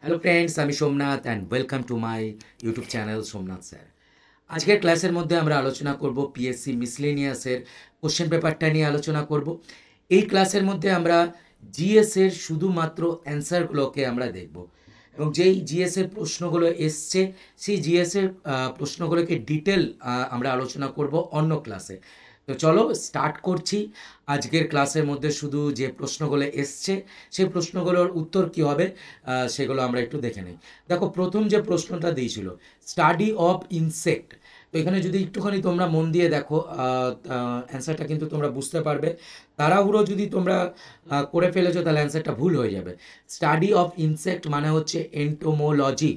Hello friends, আমি Somnath and welcome to my YouTube channel Somnath sir. আজকের ক্লাসের মধ্যে আমরা আলোচনা করব পিএসসি মিসলেনিয়াসের কোশ্চেন পেপারটা নিয়ে আলোচনা করব। এই ক্লাসের মধ্যে আমরা জিএসের শুধুমাত্র অ্যান্সারগুলোকে আমরা দেখব এবং যেই জিএসের প্রশ্নগুলো এসছে সেই জিএসের প্রশ্নগুলোকে ডিটেল আমরা আলোচনা করব অন্য ক্লাসে। তো চলো স্টার্ট করছি। আজকের ক্লাসের মধ্যে শুধু যে প্রশ্নগুলো এসছে সেই প্রশ্নগুলোর উত্তর কী হবে সেগুলো আমরা একটু দেখে নিই। দেখো, প্রথম যে প্রশ্নটা দিয়েছিল স্টাডি অফ ইনসেক্ট, তো এখানে যদি একটুখানি তোমরা মন দিয়ে দেখো অ্যান্সারটা কিন্তু তোমরা বুঝতে পারবে। তাড়াহুড়ো যদি তোমরা করে ফেলেছো তাহলে অ্যান্সারটা ভুল হয়ে যাবে। স্টাডি অফ ইনসেক্ট মানে হচ্ছে এন্টোমোলজি।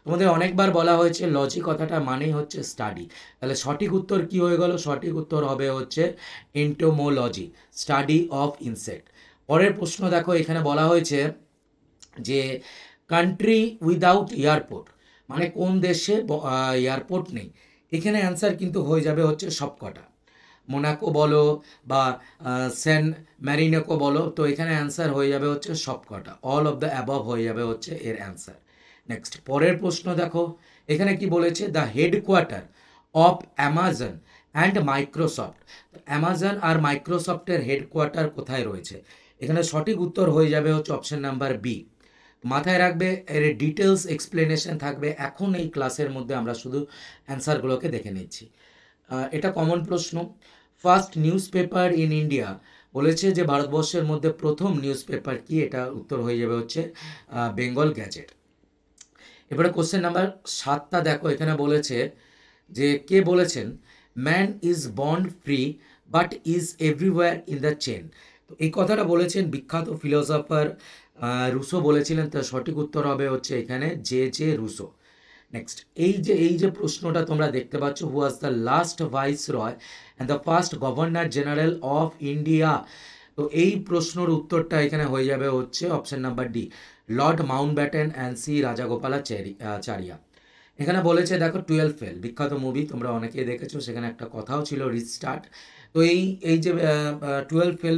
তোমাদের অনেকবার বলা হয়েছে লজি কথাটা মানেই হচ্ছে স্টাডি, তাহলে সঠিক উত্তর কি হয়ে গেল? সঠিক উত্তর হবে হচ্ছে এন্টোমোলজি, স্টাডি অফ ইনসেক্ট। পরের প্রশ্ন দেখো, এখানে বলা হয়েছে যে কান্ট্রি উইদাউট এয়ারপোর্ট মানে কোন দেশে এয়ারপোর্ট নেই। এখানে অ্যান্সার কিন্তু হয়ে যাবে হচ্ছে সবকটা, মোনাকো বলো বা সেন ম্যারিনেকো বলো, তো এখানে অ্যান্সার হয়ে যাবে হচ্ছে সবকটা, অল অফ দ্য অ্যাবভ হয়ে যাবে হচ্ছে এর অ্যান্সার। নেক্সট পরের প্রশ্ন দেখো, এখানে কি বলেছে? The headquarter of Amazon and Microsoft. Amazon আর মাইক্রোসফটের হেডকোয়ার্টার কোথায় রয়েছে? এখানে সঠিক উত্তর হয়ে যাবে হচ্ছে অপশন নাম্বার বি। মাথায় রাখবে, এর ডিটেলস এক্সপ্লেনেশন থাকবে। এখন এই ক্লাসের মধ্যে আমরা শুধু অ্যান্সারগুলোকে দেখে নিচ্ছি। এটা কমন প্রশ্ন। First news paper in India, বলেছে যে ভারতবর্ষের মধ্যে প্রথম নিউজ পেপার কি? এটা উত্তর হয়ে যাবে হচ্ছে বেঙ্গল গ্যাজেট। এবারে কোশ্চেন নাম্বার 7টা দেখো, এখানে বলেছে যে কে বলেছেন man is born free but is everywhere in the chain. তো এই কথাটা বলেছেন বিখ্যাত ফিলোসফার রুসো বলেছিলেন। তার সঠিক উত্তর হবে হচ্ছে এখানে জে রুসো। নেক্সট এই যে প্রশ্নটা তোমরা দেখতে পাচ্ছ, who was the last viceroy and the first governor general of India. তো এই প্রশ্নের উত্তরটা এখানে হয়ে যাবে হচ্ছে option number D, lord Mountbatten and C Rajagopalachari. এখানে বলেছে দেখো 12 ফেল, বিখ্যাত মুভি, তোমরা অনেকেই দেখেছো, সেখানে একটা কথাও ছিল রিস্টার্ট। তো এই যে 12 ফেল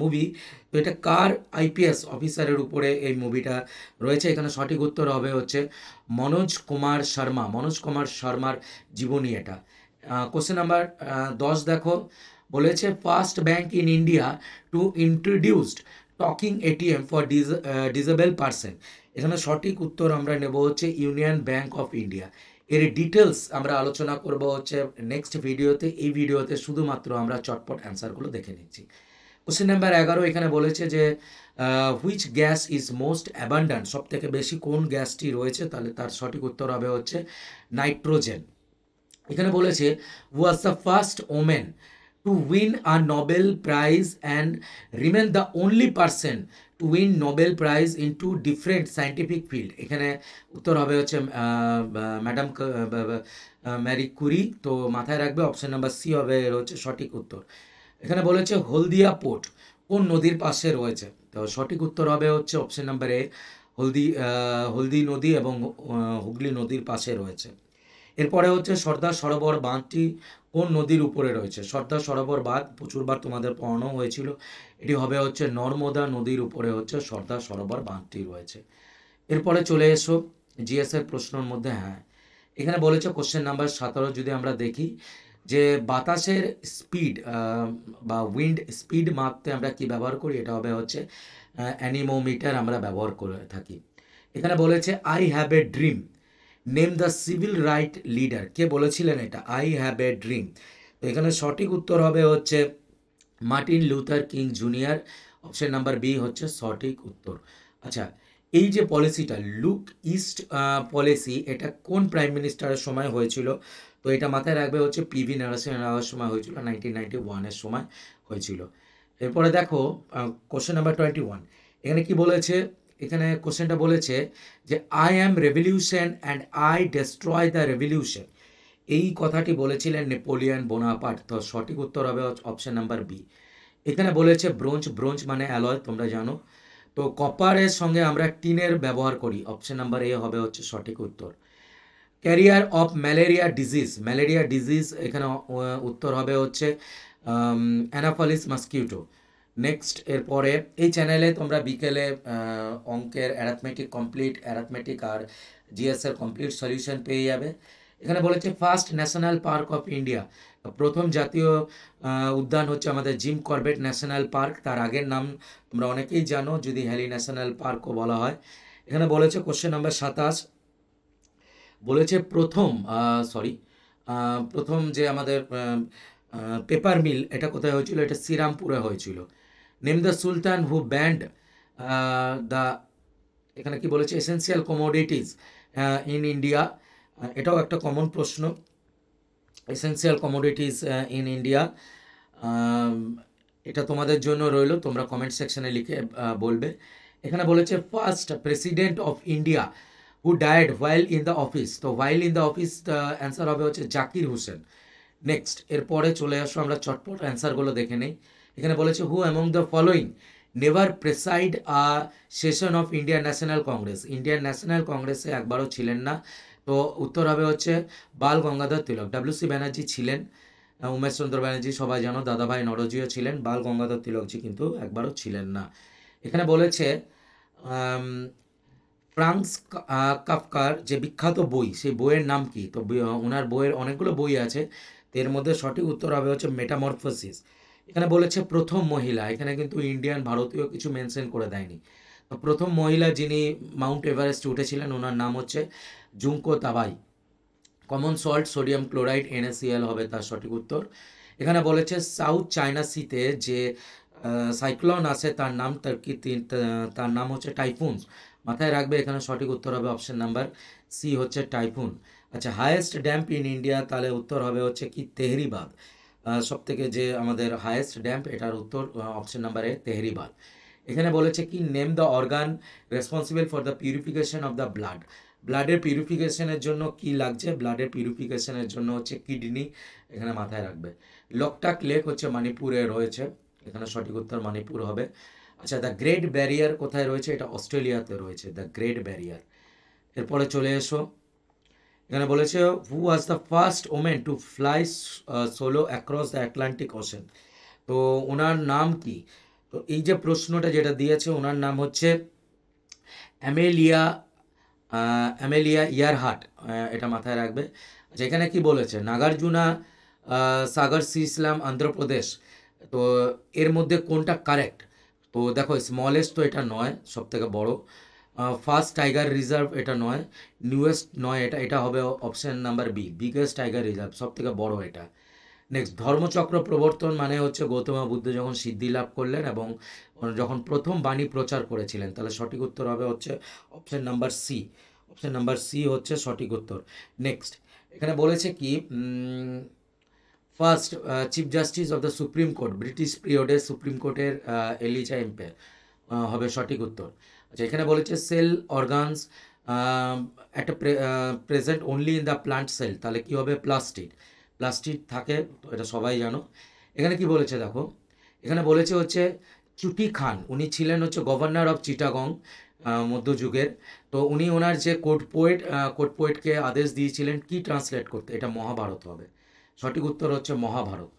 মুভি, তো এটা কার আইপিএস অফিসারের উপরে এই মুভিটা রয়েছে? এখানে সঠিক উত্তর হবে হচ্ছে মনোজ কুমার শর্মা, মনোজ কুমার শর্মার জীবনী এটা। কোশ্চেন নাম্বার 10 দেখো, বলেছে first bank in India to introduced talking ATM for disable person. এখানে সঠিক উত্তর আমরা নেব হচ্ছে ইউনিয়ন ব্যাংক অফ ইন্ডিয়া। এর ডিটেলস আমরা আলোচনা করব হচ্ছে নেক্সট ভিডিওতে। এই ভিডিওতে শুধুমাত্র আমরা চটপট অ্যান্সারগুলো দেখে নিচ্ছি। কোশ্চেন নাম্বার 11 এখানে বলেছে যে which gas is most abundant, সব থেকে বেশি কোন গ্যাসটি রয়েছে? তাহলে তার সঠিক উত্তর হবে হচ্ছে নাইট্রোজেন। এখানে বলেছে was the first women to win a Nobel prize and remain the only person to win Nobel prize in two different scientific field. এখানে উত্তর হবে হচ্ছে ম্যাডাম ম্যারি কুরি। তো মাথায় রাখবে অপশন নাম্বার সি হবে এর হচ্ছে সঠিক উত্তর। এখানে বলেছে হলদিয়া পোর্ট কোন নদীর পাশে রয়েছে? তো সঠিক উত্তর হবে হচ্ছে অপশন নাম্বার এ, হলদি নদী এবং হুগলি নদীর পাশে রয়েছে। এরপরে হচ্ছে সর্দার সরোবর বাঁধটি কোন নদীর উপরে রয়েছে? সর্দার সরোবর বাঁধ প্রচুরবার তোমাদের পড়ানো হয়েছিল, এটি হবে হচ্ছে নর্মদা নদীর উপরে হচ্ছে সর্দার সরোবর বাঁধটি রয়েছে। এরপরে চলে এসো জিএসের প্রশ্নের মধ্যে। হ্যাঁ, এখানে বলেছে কোশ্চেন নাম্বার 17 যদি আমরা দেখি যে বাতাসের স্পিড বা উইন্ড স্পিড মাপতে আমরা কি ব্যবহার করি? এটা হবে হচ্ছে অ্যানিমোমিটার আমরা ব্যবহার করে থাকি। এখানে বলেছে I have a dream, name the civil right leader. কে বলেছিলেন এটা? I have a dream. তো এখানে সঠিক উত্তর হবে হচ্ছে Martin Luther King junior, option number B হচ্ছে সঠিক উত্তর। আচ্ছা, এই যে পলিসিটা লুক ইস্ট পলিসি, এটা কোন প্রাইম মিনিস্টারের সময় হয়েছিল? তো এটা মাথায় রাখবে হচ্ছে পিভি নরসিংহ রাওয়ের সময় হয়েছিল, 1991-এর সময় হয়েছিল। এরপরে দেখো কোশ্চেন নাম্বার 21, এখানে কি বলেছে? এখানে কোশ্চেনটা বলেছে যে I am revolution and I destroy the revolution. এই কথাটি বলেছিলেন নেপোলিয়ন বোনাপার্ট। তো সঠিক উত্তর হবে অপশন নাম্বার বি। এখানে বলেছে ব্রোঞ্জ, ব্রোঞ্জ মানে অ্যালয়, তোমরা জানো। তো কপারের সঙ্গে আমরা টিনের ব্যবহার করি, অপশন নাম্বার এ হবে হচ্ছে সঠিক উত্তর। Career of malaria disease, malaria disease এখানে উত্তর হবে হচ্ছে অ্যানাফালিস মস্কিউটো। নেক্সট এরপরে এই চ্যানেলে তোমরা বিকেলে অঙ্কের অ্যারাথমেটিক কমপ্লিট, অ্যারাথমেটিক আর জিএসের কমপ্লিট সলিউশন পেয়ে যাবে। এখানে বলেছে first national park of India, প্রথম জাতীয় উদ্যান হচ্ছে আমাদের জিম করবেট ন্যাশনাল পার্ক। তার আগের নাম তোমরা অনেকেই জানো, যদি হ্যালি ন্যাশনাল পার্কও বলা হয়। এখানে বলেছে কোশ্চেন নাম্বার 27, বলেছে প্রথম যে আমাদের পেপার মিল এটা কোথায় হয়েছিল, এটা শ্রীরামপুরে হয়েছিল। Name the Sultan who band the, এখানে কি বলেছে, এসেন্সিয়াল কমোডিটিস ইন ইন্ডিয়া। এটাও একটা কমন প্রশ্ন, এসেন্সিয়াল কমোডিটিস ইন ইন্ডিয়া। এটা তোমাদের জন্য রইল, তোমরা কমেন্ট সেকশনে লিখে বলবে। এখানে বলেছে first president of India who died while in the office, তো while in the office answer হবে হচ্ছে জাকির হোসেন। নেক্সট এরপরে চলে আসো, আমরা চটপট অ্যান্সারগুলো দেখে নেই। এখানে বলেছে who among the following never preside a session of Indian National Congress, Indian National কংগ্রেসে একবারও ছিলেন না। তো উত্তর হবে হচ্ছে বাল গঙ্গাধর তিলক। ডাব্লিউ.সি. ব্যানার্জি ছিলেন, উমেশ চন্দ্র ব্যানার্জি সবাই জানো, দাদাভাই নরজিও ছিলেন, বাল গঙ্গাধর তিলকজি কিন্তু একবারও ছিলেন না। এখানে বলেছে ফ্রাঙ্কস কাফকার যে বিখ্যাত বই, সেই বইয়ের নাম কি? তো ওনার বইয়ের অনেকগুলো বই আছে, এর মধ্যে সঠিক উত্তর হবে হচ্ছে মেটামরফোসিস। এখানে বলেছে প্রথম মহিলা, এখানে কিন্তু ইন্ডিয়ান ভারতীয় কিছু মেনশন করে দেয়নি। তো প্রথম মহিলা যিনি মাউন্ট এভারেস্ট উঠেছিলেন ওনার নাম হচ্ছে Junko Tabei. Common salt sodium chloride NaCl হবে তার সঠিক উত্তর। এখানে বলেছে সাউথ চায়না সিতে যে সাইক্লোন আসে তার নাম তার নাম হচ্ছে টাইফুন, মাথায় রাখবে। এখানে সঠিক উত্তর হবে অপশন নাম্বার সি হচ্ছে টাইফুন। আচ্ছা, হায়েস্ট ড্যাম্প ইন ইন্ডিয়া, তাহলে উত্তর হবে হচ্ছে কি তেহরিবাদ। সব থেকে যে আমাদের হায়েস্ট ড্যাম্প, এটার উত্তর অপশন নাম্বার এ তেহরিবাদ। এখানে বলেছে কি name the organ responsible for the purification of the blood, ব্লাডের পিউরিফিকেশনের জন্য কি লাগছে? ব্লাডের পিউরিফিকেশনের জন্য হচ্ছে কিডনি, এখানে মাথায় রাখবে। লোকটাক লেক হচ্ছে মণিপুরে রয়েছে, এখানে সঠিক উত্তর মণিপুর হবে। আচ্ছা, দ্য গ্রেট ব্যারিয়ার কোথায় রয়েছে? এটা অস্ট্রেলিয়াতে রয়েছে, দ্য গ্রেট ব্যারিয়ার। এরপরে চলে এসো, এখানে বলেছে who was the first women to fly solo across the Atlantic Ocean, তো ওনার নাম কি? তো এই যে প্রশ্নটা যেটা দিয়েছে, ওনার নাম হচ্ছে অ্যামেলিয়া ইয়ারহার্ট, এটা মাথায় রাখবে। আচ্ছা, এখানে কি বলেছে? নাগার্জুনা সাগর সি ইসলাম অন্ধ্রপ্রদেশ, তো এর মধ্যে কোনটা কারেক্ট? তো দেখো, স্মলেস্ট তো এটা নয়, সব থেকে বড়। ফার্স্ট টাইগার রিজার্ভ এটা নয়, নিউয়েস্ট নয়, এটা হবে option number B, biggest tiger reserve, সব থেকে বড় এটা। নেক্সট, ধর্মচক্র প্রবর্তন মানে হচ্ছে গৌতম বুদ্ধ যখন সিদ্ধি লাভ করলেন এবং যখন প্রথম বাণী প্রচার করেছিলেন, তাহলে সঠিক উত্তর হবে হচ্ছে option number C, option number C হচ্ছে সঠিক উত্তর। নেক্সট, এখানে বলেছে কি first chief justice of the supreme court, British পিরিয়ডের সুপ্রিম কোর্টের এলিজা এম্পায়ার হবে সঠিক উত্তর। আচ্ছা, এখানে বলেছে সেল অর্গানস একটা present only in the plant cell, তাহলে কী হবে? প্লাস্টিড, প্লাস্টিড থাকে, এটা সবাই জানো। এখানে কি বলেছে দেখো, এখানে বলেছে হচ্ছে চুটি খান, উনি ছিলেন হচ্ছে গভর্নর অফ চিটাগং মধ্যযুগের। তো উনি ওনার যে কোর্ট পোয়েটকে আদেশ দিয়েছিলেন কি ট্রান্সলেট করতে, এটা মহাভারত হবে, সঠিক উত্তর হচ্ছে মহাভারত।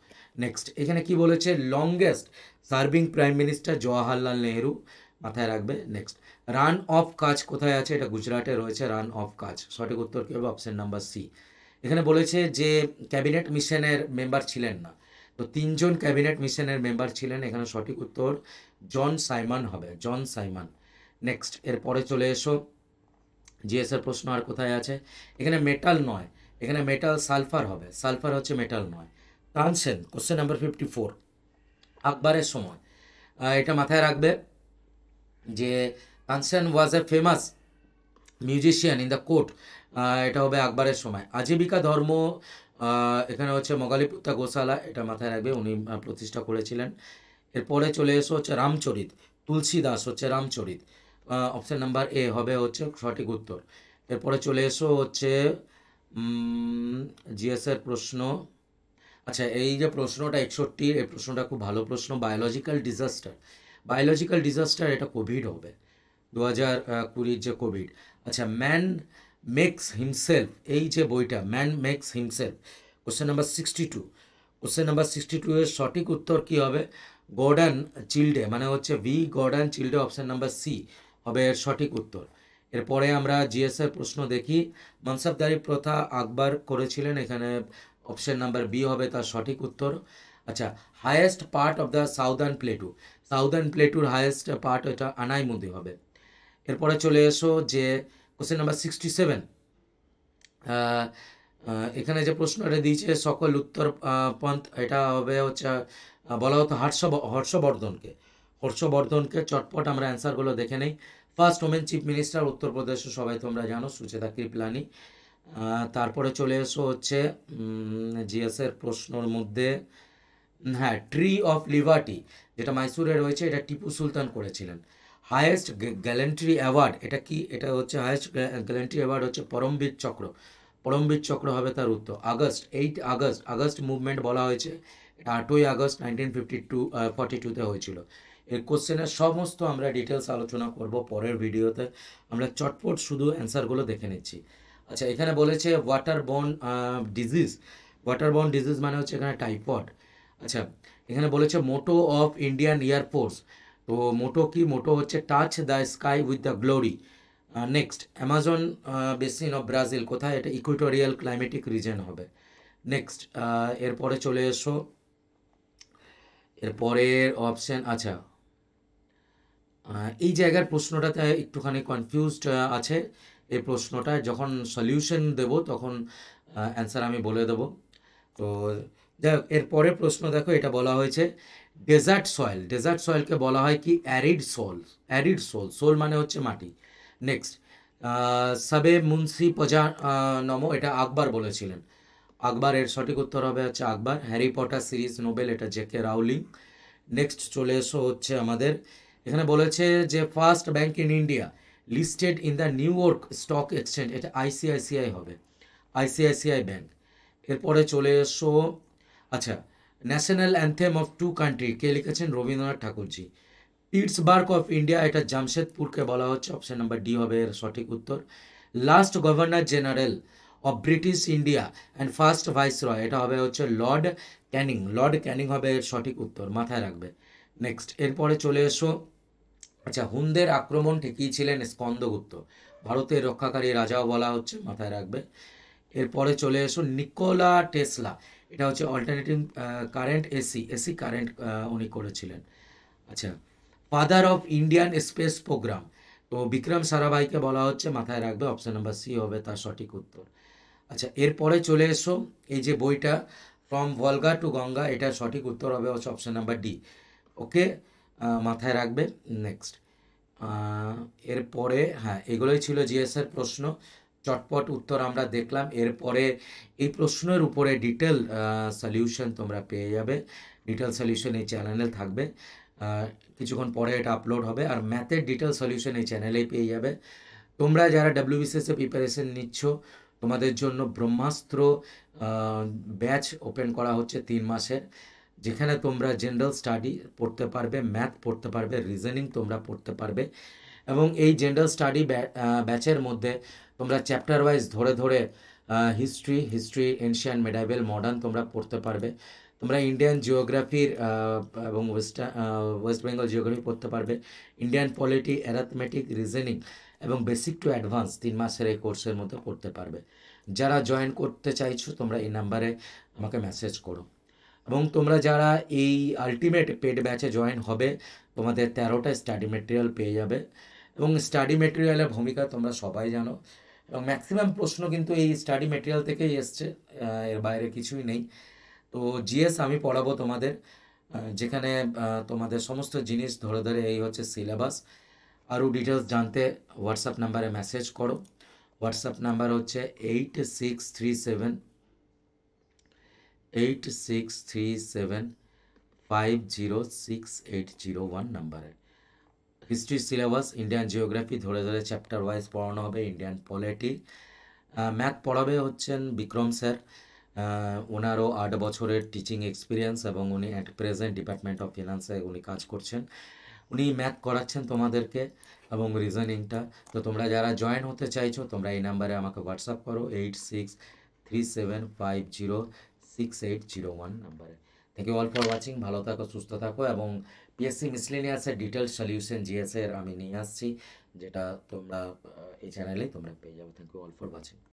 নেক্সট, এখানে কি বলেছে? Longest serving prime minister Jawaharlal Nehru, মাথায় রাখবে। নেক্সট, রান অফ কাচ কোথায় আছে? এটা গুজরাটে রয়েছে, রান অফ কাচ, সঠিক উত্তর কী হবে? Option number C. এখানে বলেছে যে ক্যাবিনেট মিশনের মেম্বার ছিলেন না, তো 3 জন ক্যাবিনেট মিশনের মেম্বার ছিলেন, এখানে সঠিক উত্তর জন সাইমন হবে, জন সাইমন। নেক্সট, এরপরে চলে এসো, জিএসের প্রশ্ন আর কোথায় আছে? এখানে মেটাল নয়, এখানে মেটাল সালফার হবে, সালফার হচ্ছে মেটাল নয়। তানসেন, কোশ্চেন নাম্বার 54, আকবরের সময়, এটা মাথায় রাখবে যে Tansen was a famous musician in the court, এটা হবে আকবরের সময়। আজীবিকা ধর্ম, এখানে হচ্ছে মগালিপুত্তা গোশালা, এটা মাথায় রাখবে, উনি প্রতিষ্ঠা করেছিলেন। এরপরে চলে এসো হচ্ছে রামচরিত, তুলসী দাস হচ্ছে রামচরিত, অপশান নাম্বার এ হবে হচ্ছে সঠিক উত্তর। এরপরে চলে এসো হচ্ছে জিএসের প্রশ্ন। আচ্ছা, এই যে প্রশ্নটা 61, এই প্রশ্নটা খুব ভালো প্রশ্ন। বায়োলজিক্যাল ডিজাস্টার, এটা কোভিড হবে, 2020 যে কোভিড। আচ্ছা, ম্যান মেক্স হিমসেলফ, এই যে বইটা man makes himself, question number 62, question number 62 এর সঠিক উত্তর কী হবে? গর্ডন চিল্ডে মানে হচ্ছে V Gordon Childe, option number C হবে এর সঠিক উত্তর। এরপরে আমরা জিএসের প্রশ্ন দেখি। মনসবদারি প্রথা আকবর করেছিলেন, এখানে অপশান নাম্বার বি হবে তার সঠিক উত্তর। আচ্ছা, highest part of the southern প্লেটুর হায়েস্ট পার্ট এটা আনাইমুদি হবে। এরপরে চলে এসো যে কোশ্চেন নাম্বার 67। এখানে যে প্রশ্নটা দিয়েছে সকল উত্তর পন্থ, এটা হবে হচ্ছে বলা হতো হর্ষবর্ধনকে। চটপট আমরা অ্যান্সারগুলো দেখে নেই। ফার্স্ট ওমেন চিফ মিনিস্টার উত্তরপ্রদেশে সবাই তোমরা জানো, সুচেতা কৃপলানি। তারপরে চলে এসো হচ্ছে জিএসের প্রশ্নর মধ্যে, হ্যাঁ, ট্রি অফ লিবার্টি যেটা মাইসুরে রয়েছে, এটা টিপু সুলতান করেছিলেন। হায়েস্ট গ্যালেন্ট্রি অ্যাওয়ার্ড এটা কি? এটা হচ্ছে হায়েস্ট গ্যালেন্ট্রি অ্যাওয়ার্ড হচ্ছে পরমবীর চক্র হবে তার উত্তর। আগস্ট মুভমেন্ট বলা হয়েছে, এটা 8ই আগস্ট 1942 হয়েছিল। এই কোশ্চেনের সমস্ত আমরা ডিটেলস আলোচনা করব পরের ভিডিওতে। আমরা চটপট শুধু অ্যান্সারগুলো দেখে নিচ্ছি। আচ্ছা, এখানে বলেছে ওয়াটারবোর্ন ডিজিজ মানে হচ্ছে এখানে টাইফয়েড। আচ্ছা, এখানে বলেছে মোটো অফ ইন্ডিয়ান এয়ারফোর্স, তো মোটো কি? মোটো হচ্ছে touch the sky with the glory. Next, Amazon basin of Brazil কোথায়? এটা ইকুইটোরিয়াল ক্লাইমেটিক রিজন হবে। নেক্সট, এরপরে চলে এসো এরপরের অপশান। আচ্ছা, এই জায়গার প্রশ্নটাতে একটুখানি কনফিউজড আছে। এই প্রশ্নটা যখন সলিউশন দেব তখন অ্যান্সার আমি বলে দেব। তো যাই হোক, এরপরের প্রশ্ন দেখো, এটা বলা হয়েছে ডেজার্ট সয়েলকে বলা হয় কি? অ্যারিড সোল মানে হচ্ছে মাটি। নেক্সট, সাবে মুন্সি পজা নমো, এটা আকবর বলেছিলেন। আকবর, এর সঠিক উত্তর হবে হচ্ছে Akbar. Harry Potter series novel, এটা জেকে রাউলিং। নেক্সট চলে এসো হচ্ছে আমাদের, এখানে বলেছে যে first bank in India listed in the New York stock exchange, এটা আইসিআইসিআই হবে, আইসিআইসিআই ব্যাংক। এরপরে চলে এসো, আচ্ছা, national anthem of two country কে লিখেছেন? Rabindranath Thakurji. Pittsburgh of India, এটা জামশেদপুরকে বলা হচ্ছে, অপশন নাম্বার ডি হবে এর সঠিক উত্তর। Last governor general of British India and first viceroy, এটা হবে হচ্ছে লর্ড ক্যানিং হবে এর সঠিক উত্তর, মাথায় রাখবে। নেক্সট, এরপরে চলে এসো, আচ্ছা, হুনদের আক্রমণ ঠেকিয়েছিলেন স্কন্দগুপ্ত, ভারতের রক্ষাকারী রাজাও বলা হচ্ছে, মাথায় রাখবে। এরপরে চলে এসো নিকোলা টেসলা, এটা হচ্ছে অল্টারনেটিভ কারেন্ট এসি কারেন্ট উনি করেছিলেন। আচ্ছা, father of Indian space programme, তো বিক্রম সারাভাইকে বলা হচ্ছে, মাথায় রাখবে, অপশন নাম্বার সি হবে তার সঠিক উত্তর। আচ্ছা, এরপরে চলে এসো, এই যে বইটা ফ্রম ভলগা টু গঙ্গা, এটার সঠিক উত্তর হবে হচ্ছে অপশন নাম্বার ডি। ওকে, মাথায় রাখবে। নেক্সট, এরপরে, হ্যাঁ, এগুলোই ছিল জিএসের প্রশ্ন। চটপট উত্তর আমরা দেখলাম। এরপরে এই প্রশ্নের উপরে ডিটেল সলিউশন তোমরা পেয়ে যাবে। ডিটেল সলিউশন এই চ্যানেলে থাকবে, কিছুক্ষণ পরে এটা আপলোড হবে। আর ম্যাথের ডিটেল সলিউশন এই চ্যানেলেই পেয়ে যাবে। তোমরা যারা ডাব্লিউবিসিএসে প্রিপারেশন নিচ্ছ, তোমাদের জন্য ব্রহ্মাস্ত্র ব্যাচ ওপেন করা হচ্ছে 3 মাসের, যেখানে তোমরা জেনারেল স্টাডি পড়তে পারবে, ম্যাথ পড়তে পারবে, রিজনিং তোমরা পড়তে পারবে। এবং এই জেনারেল স্টাডি ব্যাচের মধ্যে তোমরা চ্যাপ্টার ওয়াইজ ধরে ধরে হিস্ট্রি এনশিয়ান্ট মেডাইভেল মডার্ন তোমরা পড়তে পারবে। তোমরা ইন্ডিয়ান জিওগ্রাফির এবং ওয়েস্ট বেঙ্গল জিওগ্রাফি পড়তে পারবে, ইন্ডিয়ান পলিটি, অ্যারিথমেটিক, রিজনিং এবং বেসিক টু অ্যাডভান্স 3 মাসের এই কোর্সের মধ্যে পড়তে পারবে। যারা জয়েন করতে চাইছো তোমরা এই নাম্বারে আমাকে মেসেজ করো। এবং তোমরা যারা এই আলটিমেট পেড ব্যাচে জয়েন হবে, তোমাদের 13টা স্টাডি মেটেরিয়াল পেয়ে যাবে। এবং স্টাডি মেটেরিয়ালের ভূমিকা তোমরা সবাই জানো, এবং ম্যাক্সিমাম প্রশ্ন কিন্তু এই স্টাডি মেটেরিয়াল থেকেই এসছে, এর বাইরে কিছুই নেই। তো জিএস আমি পড়াবো তোমাদের, যেখানে তোমাদের সমস্ত জিনিস ধরে ধরে, এই হচ্ছে সিলেবাস। আরও ডিটেলস জানতে হোয়াটসঅ্যাপ নাম্বারে মেসেজ করো। হোয়াটসঅ্যাপ নাম্বার হচ্ছে 8637506801 নাম্বারে। হিস্ট্রি সিলেবাস, ইন্ডিয়ান জিওগ্রাফি ধরে ধরে চ্যাপ্টার ওয়াইজ পড়ানো হবে, ইন্ডিয়ান পলিটি। ম্যাথ পড়াবে হচ্ছেন বিক্রম স্যার, ওনারও 8 বছরের টিচিং এক্সপিরিয়েন্স এবং উনি অ্যাট প্রেজেন্ট ডিপার্টমেন্ট অফ ফিনান্সে উনি কাজ করছেন। উনি ম্যাথ করাচ্ছেন তোমাদেরকে এবং রিজনিংটা। তো তোমরা যারা জয়েন হতে চাইছো তোমরা এই নাম্বারে আমাকে হোয়াটসঅ্যাপ করো, 8637506801 নাম্বারে। Thank you all for watching. ভালো থাকো, সুস্থ থাকো, এবং পিএসসি মিসলেনিয়াসের ডিটেল সলিউশন জিএসের আমি নিয়ে আসছি, যেটা তোমরা এই চ্যানেলেই তোমরা পেয়ে যাবে। Thank you all for watching.